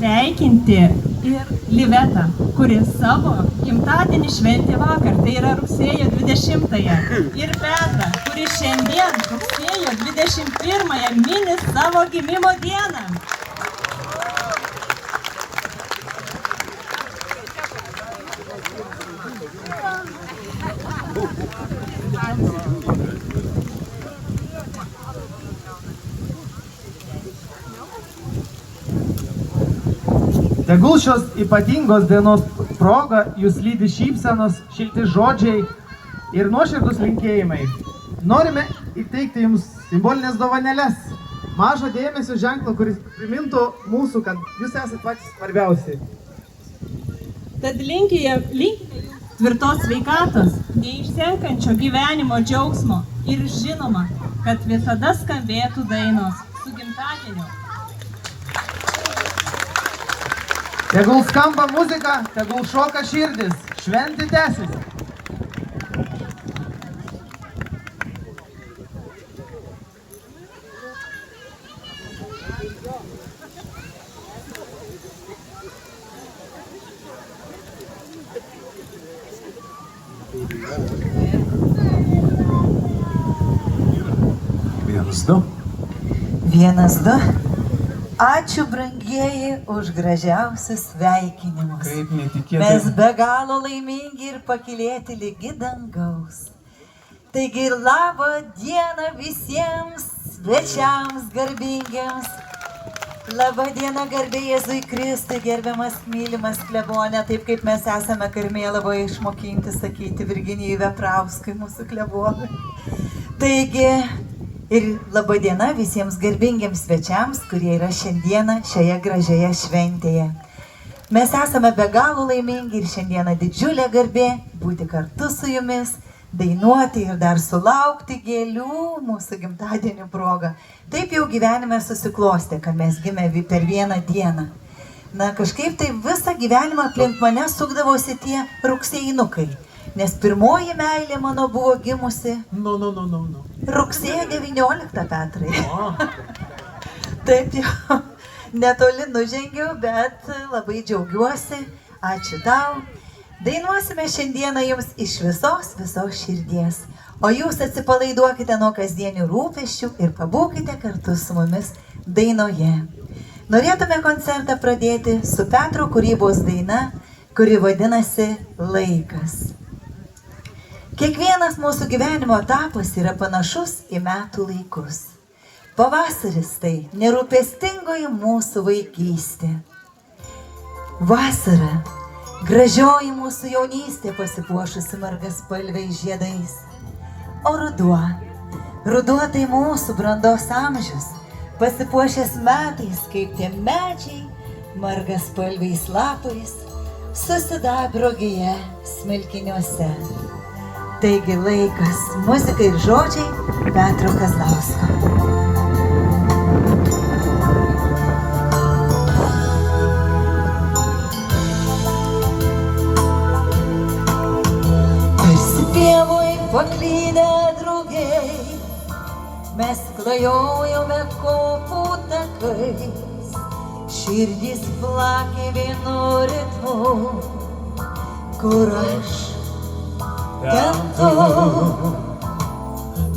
pasveikinti ir Livetą, kuri savo gimtadienį šventė vakar, tai yra rugsėjo 20-ąją. Ir Petrą, kuri šiandien rugsėjo 21-ąją mini savo gimimo dieną. Tegul šios ypatingos dienos proga jūs lydi šypsenos, šilti žodžiai ir nuoširdūs linkėjimai. Norime įteikti jums simbolinės dovanėles, mažo dėmesio ženklą, kuris primintų mūsų, kad jūs esate patys svarbiausi. Tad linkime tvirtos sveikatos, neišsenkančio gyvenimo džiaugsmo ir žinoma, kad visada skambėtų dainos su gimtadieniu. Tegul skamba muzika, tegul šoka širdis, šventė tęsis. Vienas, du. Vienas, du. Ačiū, brangieji, už gražiausius sveikinimus. Kaip netikėtai. Mes be galo laimingi ir pakylėti lygi dangaus. Taigi labą dieną visiems svečiams garbingiems. Labą dieną garbė Jėzui Kristui, gerbiamas, mylimas klebonė, taip kaip mes esame Karmėlavoje išmokinti sakyti Virginijui Veprauskui, mūsų klebonui. Taigi, ir laba diena visiems garbingiems svečiams, kurie yra šiandieną šioje gražioje šventėje. Mes esame be galo laimingi ir šiandieną didžiulė garbė būti kartu su jumis, dainuoti ir dar sulaukti gėlių mūsų gimtadienių progą. Taip jau gyvenime susiklostė, kad mes gimė per vieną dieną. Na, kažkaip tai visą gyvenimą aplink mane sukdavosi tie rugsėjinukai. Nes pirmoji meilė mano buvo gimusi rugsėjo 19, Petrai. Taip jau netoli nužengiau, bet labai džiaugiuosi. Ačiū tau. Dainuosime šiandieną jums iš visos širdies. O jūs atsipalaiduokite nuo kasdienių rūpesčių ir pabūkite kartu su mumis dainoje. Norėtume koncertą pradėti su Petro kūrybos daina, kuri vadinasi Laikas. Kiekvienas mūsų gyvenimo etapas yra panašus į metų laikus. Pavasaris tai nerūpestingoji mūsų vaikystė. Vasara, gražioji mūsų jaunystė pasipuošusi margaspalviais žiedais. O ruduo tai mūsų brandos amžius, pasipuošęs metais, kaip tie medžiai, margaspalviais lapais, su sidabro gija smilkiniuose. Taigi laikas, muzika ir žodžiai Petro Kazlausko. Tarsi pievoj paklydę drugiai, mes klajojome kopų takais, širdys plakė vienu ritmu, kur aš ten tu.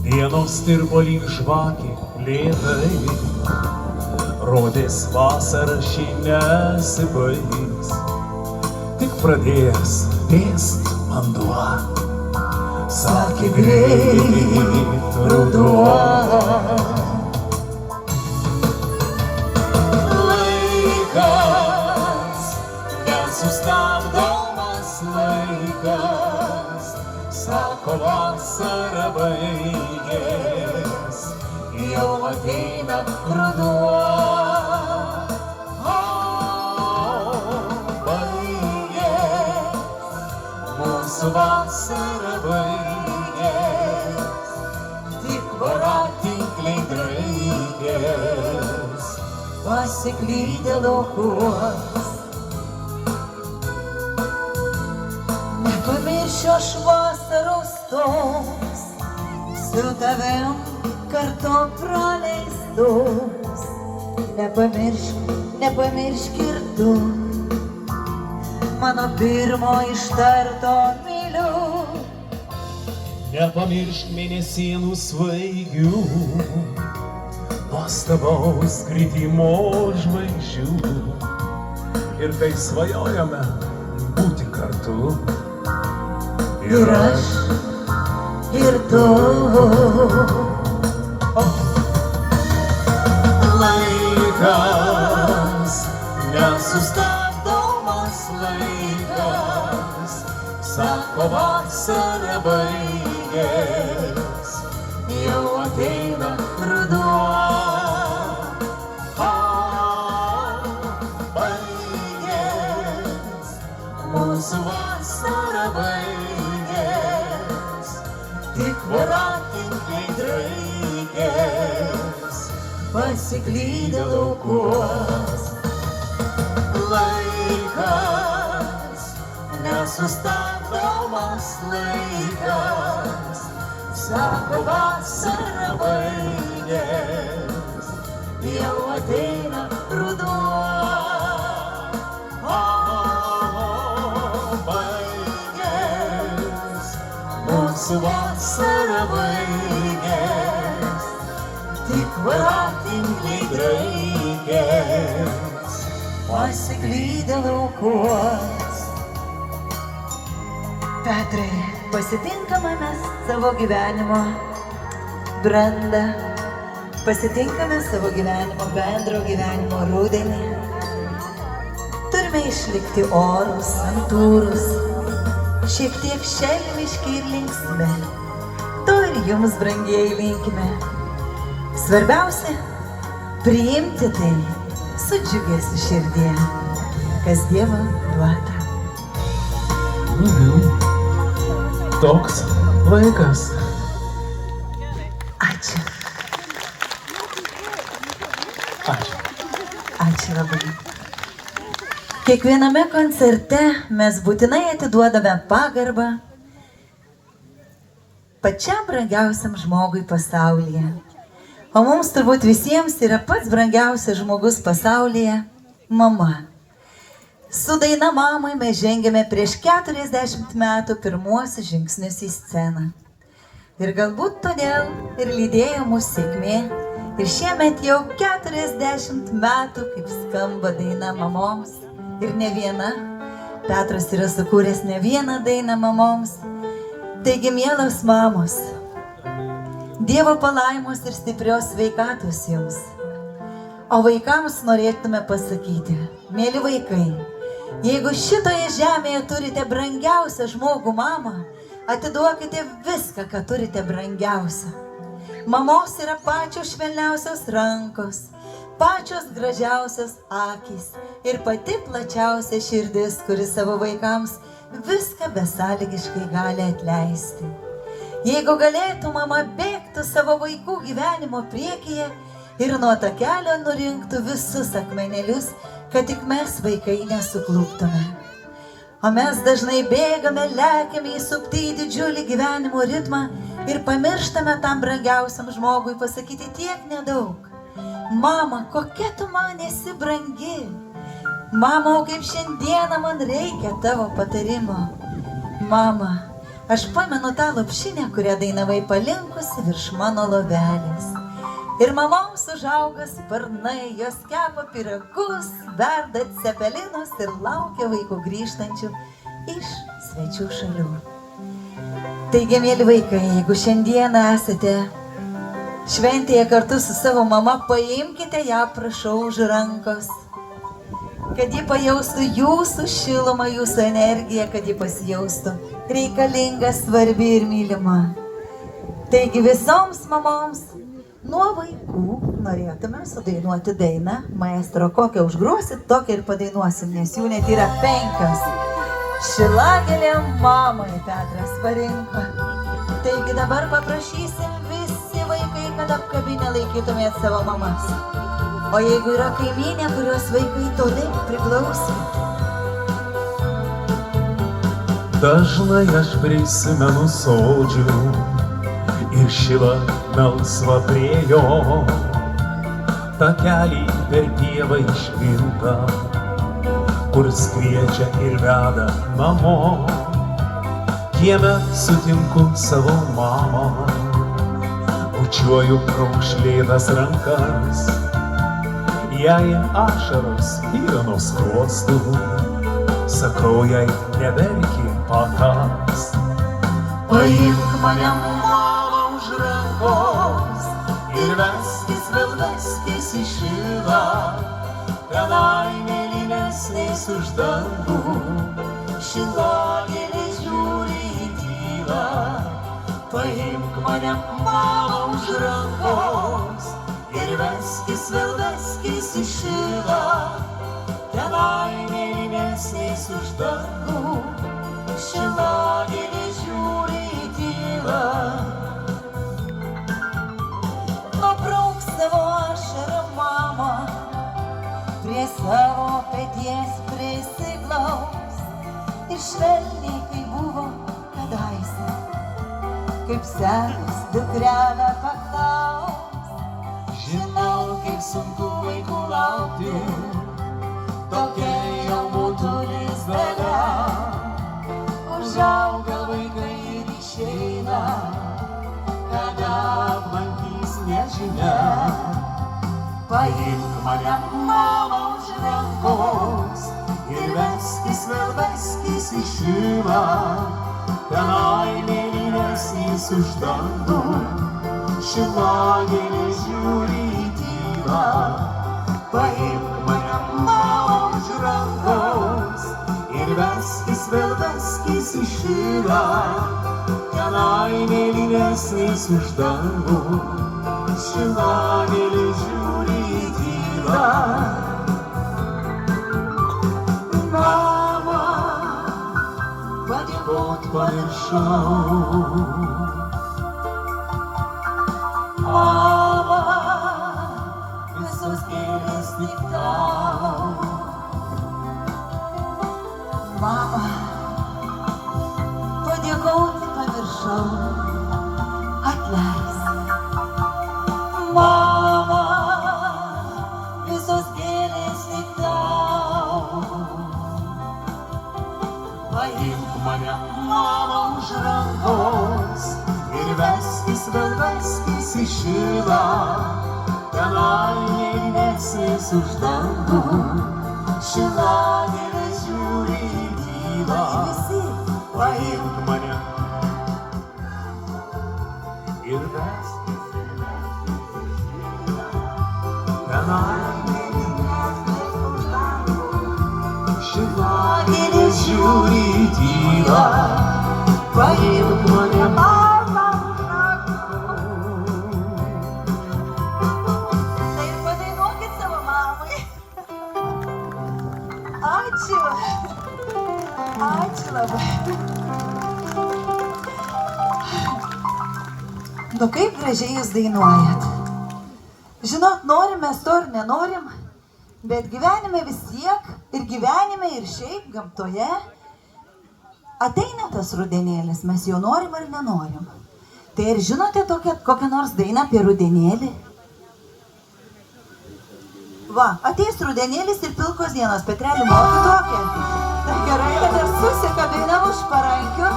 Dienos tirpo lyg žvakė lėtai, rodės vasara šį nesibaigs, tik pradės vėst vanduo, sakė greit ruduo. Laikas, nesustabdomas laikas, sako vasara baigės, jau ateina ruduo. Baigės, mūsų vasara baigės, tik voratinkliai draigės, pasiklydę laukuos. Nepamiršiu aš vasaros tos, su tavim kartu praleistos. Nepamiršiu nepamiršk ir tu mano pirmo ištarto myliu. Nepamiršk mėnesienų svaigių, nuostabaus kritimo žvaigždžių. Ir kai svajojame būti kartu, Ir aš, ir tu. Laikas, nesustabdomas laikas, sako vasara baigės, jau ateina ruduo. Baigės, mūsų vasara baigės, tik voratinkliai draigės, pasiklydę laukuos. Laikas, nesustabdomas laikas, sako vasara baigės, jau ateina ruduo. Baigės, mūsų vasara baigės, tik voratinkliai draigės, pasiklydę laukuos. Petrai, pasitinkame mes savo gyvenimo brandą, pasitinkame savo gyvenimo bendro gyvenimo rudenį. Turime išlikti orus, santūrus, šiek tiek šelmiški ir linksmi. To ir jums, brangieji, linkime. Svarbiausia, priimti tai su džiugesiu širdie, kas Dievo duota. Toks laikas. Ačiū. Ačiū. Ačiū labai. Kiekviename koncerte mes būtinai atiduodame pagarbą pačiam brangiausiam žmogui pasaulyje. O mums turbūt visiems yra pats brangiausias žmogus pasaulyje – mama. Su daina Mamai mes žengėme prieš 40 metų pirmuosius žingsnius į sceną. Ir galbūt todėl ir lydėjo mūsų sėkmė. Ir šiemet jau 40 metų, kaip skamba daina mamoms. Ir ne viena. Petras yra sukūręs ne vieną dainą mamoms. Taigi, mielos mamos, Dievo palaimos ir stiprios sveikatos jums. O vaikams norėtume pasakyti, mėly vaikai, jeigu šitoje žemėje turite brangiausią žmogų mamą, atiduokite viską, ką turite brangiausią. Mamos yra pačios švelniausios rankos, pačios gražiausios akys ir pati plačiausia širdis, kuri savo vaikams viską besąlygiškai gali atleisti. Jeigu galėtų, mama bėgtų savo vaikų gyvenimo priekyje ir nuo takelio nurinktų visus akmenėlius, kad tik mes vaikai nesukluptume. O mes dažnai bėgame, lekiame įsupti į didžiulį gyvenimo ritmą ir pamirštame tam brangiausiam žmogui pasakyti tiek nedaug. Mama, kokia tu man esi brangi. Mama, o kaip šiandieną man reikia tavo patarimo. Mama, aš pamenu tą lopšinę, kurią dainavai palinkusi virš mano lovelės. Ir mamoms užauga sparnai, jos kepa pyragus, verda cepelinus ir laukia vaikų grįžtančių iš svečių šalių. Taigi, mėly vaikai, jeigu šiandieną esate šventėje kartu su savo mama, paimkite ją, prašau, už rankos, kad ji pajaustų jūsų šilumą, jūsų energiją, kad ji pasijaustų reikalinga, svarbi ir mylima. Taigi visoms mamoms nuo vaikų norėtume sudainuoti dainą. Maestro, kokią užgrosit, tokią ir padainuosim, nes jų net yra 5. Šilagėlė mamai Petras parinko. Taigi dabar paprašysim visi vaikai, kad apkabinę laikytumėt savo mamas. O jeigu yra kaimynė, kurios vaikai toli priklauso, Dažnai aš prisimenu sodžių ir šilą melsvą prie jo. takelį per pievą išvilką, kur skriečia ir veda namo. Kieme sutinku savo mamą, bučiuoju raukšlėtas rankas, jai ašaros byra nuo skruostų, sakau jai neverki pakaks. Paimk mane mama už rankos ir veskis vėl veskis į šilą, tenai mėlynesniais už dangų, šilagėlės žiūri į tylą. Paimk mane mama už rankos ir veskis vėl veskis į šilą, tenai mėlynesniais už dangų, šilagėlės žiūri į tylą. Nubrauk savo ašarą, mama, prie savo peties prisiglaus ir švelniai, kaip buvo kadaise, kaip senas dukrelę paklaus. Žinau, kaip sunku vaikų laukti, tokia jau būtų lizdele. Užauga vaikai ir išeina, kada aplankys nežinia. Paimk mane mama už rankos ir veskis vėl veskis į šilą, tenai mėlynesnis už dangų, šilagėlės žiūri į tylą. Paimk mane mama už rankos ir veskis vėl veskis į šilą, tenai mėlynesnis už dangų, šilagėlės žiūri į tylą. Mama, padėkot pamiršau. Mama, visos gėlės tik tau. Mama, padėkoti pamiršau, atleisk. Mama, visos gėlės tik tau. Paimk mane mama už rankos ir veskis vėl veskis į šilą, tenai mėlynesnis už dangų, šilagėlės žiūri į tylą. Paimk mane ir veskis tenai mėlynesnis už dangų, šilagėlės žiūri į tylą. Paimk mane mama už rankos. Tai ir padainuokit savo mamai. Ačiū. Ačiū labai. Nu kaip gražiai jūs dainuojat. Žinot, norim mes to ir nenorim, bet gyvenime vis tiek, ir gyvenime, ir šiaip gamtoje, ateina tas rudenėlis, mes jo norim ar nenorim. Tai ir žinote kokią nors dainą apie rudenėlį? Va, ateis rudenėlis ir pilkos dienos, Petrelį moki tokią. Tai gerai, kad ir susikabinam už parankių,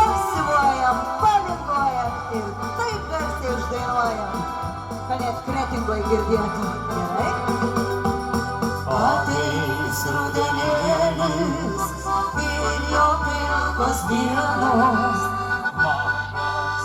pasivuojam, palinguojam ir taip garsiai uždainuojam, kad net kretingoj girdėtų. Gerai? Ateis rudenėlis ir jo pilkos dienos, mažas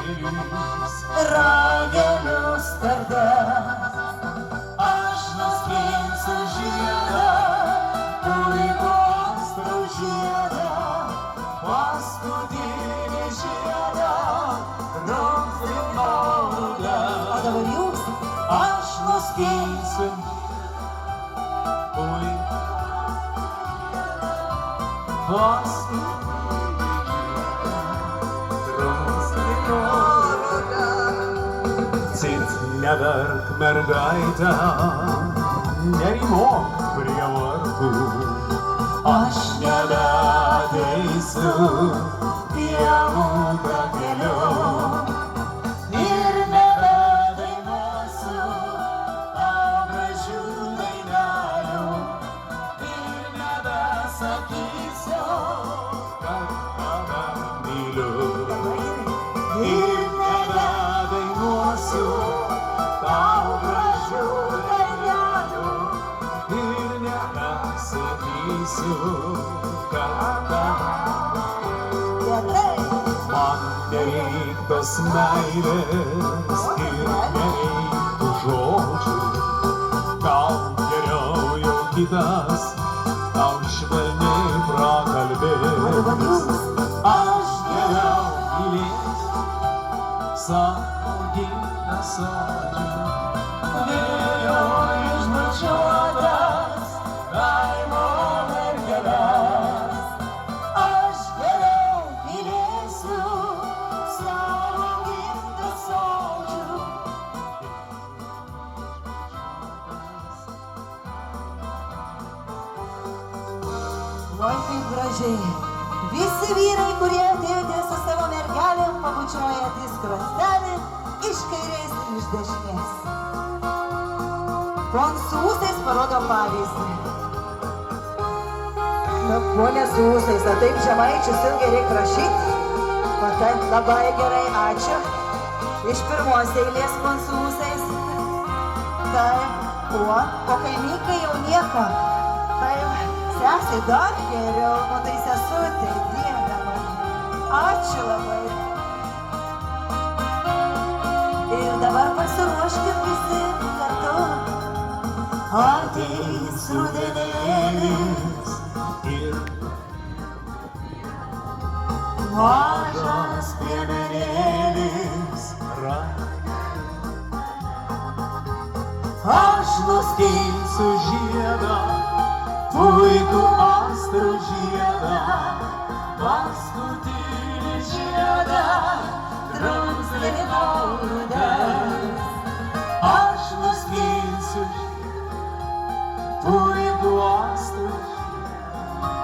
gėlėlis, ragelius kardas. Aš nuskinsiu žiedą, puikos tau žiedą, paskutinį žiedą, rūpsi maldą. O dabar jūs? Aš nuskinsiu Cit neverk mergaitę, nerimok prie vartų, aš nebeateisiu pievų takeliu ir nebedainuosiu padarysiu, kad Gerai. man nereik tos meilės ir nereiktų žodžių. Gal geriau jau kitas tau švelniai prakalbės. Aš geriau mylėsiu savo gimtą sodžių. Vėjo išbučiuotas kaimo mergeles. Aš geriau mylėsiu savo gimtą sodžių. Oi, kaip gražiai. Visi vyrai, kurie atėjote su savo mergelėm, pabučiuojat į skruostelį iš kairės ir iš dešinės. Su ūsais parodo pavyzdį. Na, ponė su ūsais, o taip žemaičius ilgai reikia rašyti. O taip, labai gerai, ačiū. Iš pirmos eilės su ūsais. Taip, o kaimykai jau nieko. Taip, sesiai dar geriau, nu tai sesutė, dieve man. Ačiū labai. Ir dabar pasiruoškim visi kartu. Ateis rudenėlis Ir mažas piemenėlis. Aš nuskinsiu žiedą, puikų astrų žiedą, paskutinį žiedą, Drumzlino rudens. aš nuskinsiu puikų astrų žiedą,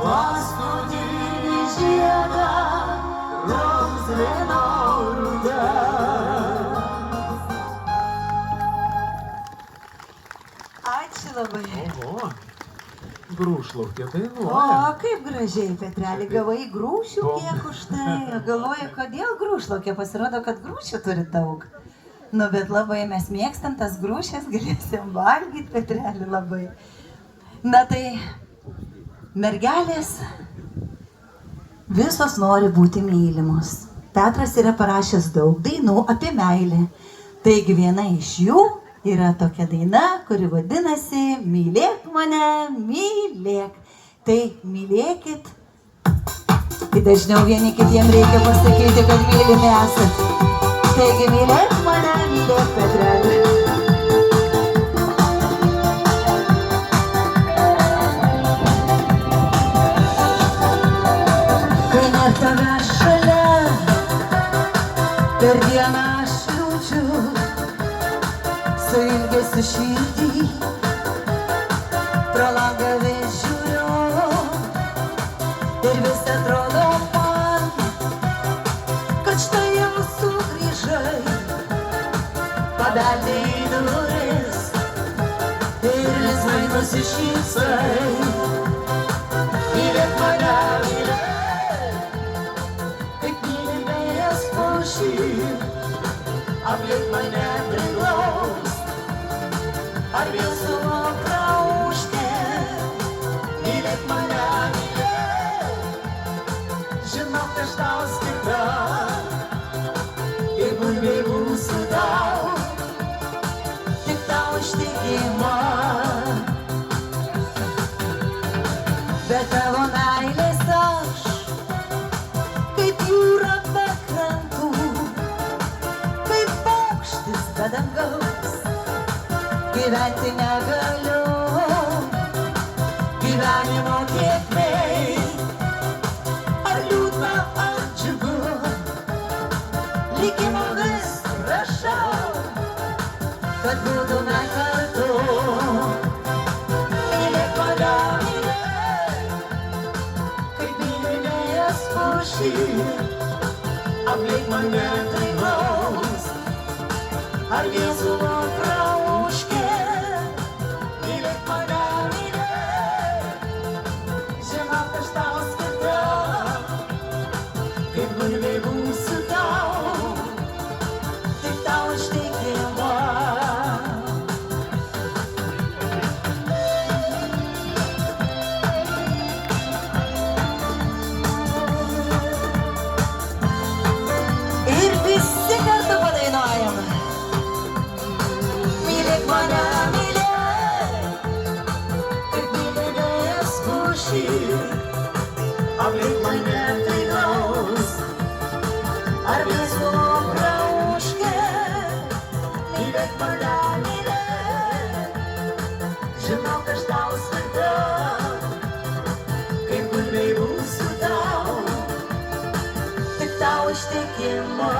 paskutinį žiedą, drumzlino rudens. Ačiū labai. Oho, grūšlaukė O, dainuoja. kaip gražiai, Petrelį, gavai grūšių kiek už tai. Galvoju, kodėl grūšlaukė, pasirodo, kad grūšių turi daug. Nu, bet labai mes mėgstam tas grūšės, galėsim valgyti, Petrelį, labai. Na tai, mergelės visos nori būti mylimos. Petras yra parašęs daug dainų apie meilę. Taigi viena iš jų yra tokia daina, kuri vadinasi Mylėk mane, mylėk. Tai mylėkit. Tai dažniau vieni kitiem reikia pasakyti, kad mylimi esat. Taigi mylėk mane, mylėk, Petrelį. Kai net tave šalia, per dieną aš liūdžiu, su ilgesiu širdį, pro langą vis žiūriu, ir vis atrodo man, kad štai jau sugrįžai, pabeldė į duris, ir linksmai nusišypsai. Mylėk mane, mylėk, kaip myli vėjas pušį, aplink mane priglaus. Ar vėl savo krauškę, mylėk mane, mylėk, žinau, kad aš tau skirta, ir bulvė būsiu tau, tik tau ištikima. Bet tavo meilės aš, kaip jūra be krantų, kaip paukštis be dangaus. Gyventi negaliu, gyvenimo tėkmei, ar liūdna, ar džiugu, likimo vis prašau, kad būtume kartu. Mylėk mane, mylėk, kaip myli vėjas pušį, aplink mane priglaus, ar viesulo krauškė. Mylėk mane, mylėk, žinau, kad aš tau skirta, kaip bulvė būsiu tau, tik tau ištikima. aplink mane tai gaus. Ar visų prauškė, mylėk mane, mylėk. Žinau, kad aš tau svarbiau, kaip gulbei būsiu tau, Tik tau ištikima.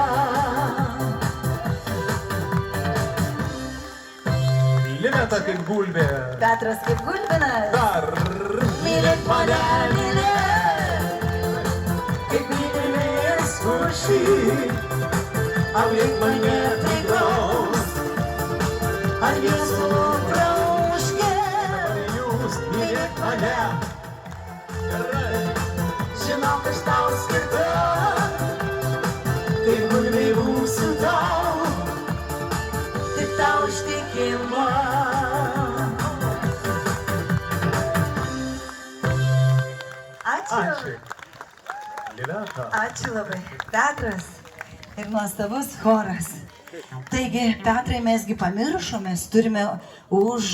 Liveta kaip gulbė. Petras kaip gulbinas. Dar Mylėk mane, mylėk. kaip mylimės kuršį, aplink mane tai gaus. Ar visų prauškė, Ar jūs mylėt mane? Gerai. Žinau, kad aš tau skirta, kaip gulbei būsiu tau, tik tau ištikima. Ačiū. ačiū. Liveta. Ačiū labai. Petras ir nuostabus choras. Taigi, Petrai, mesgi pamiršome, mes turime už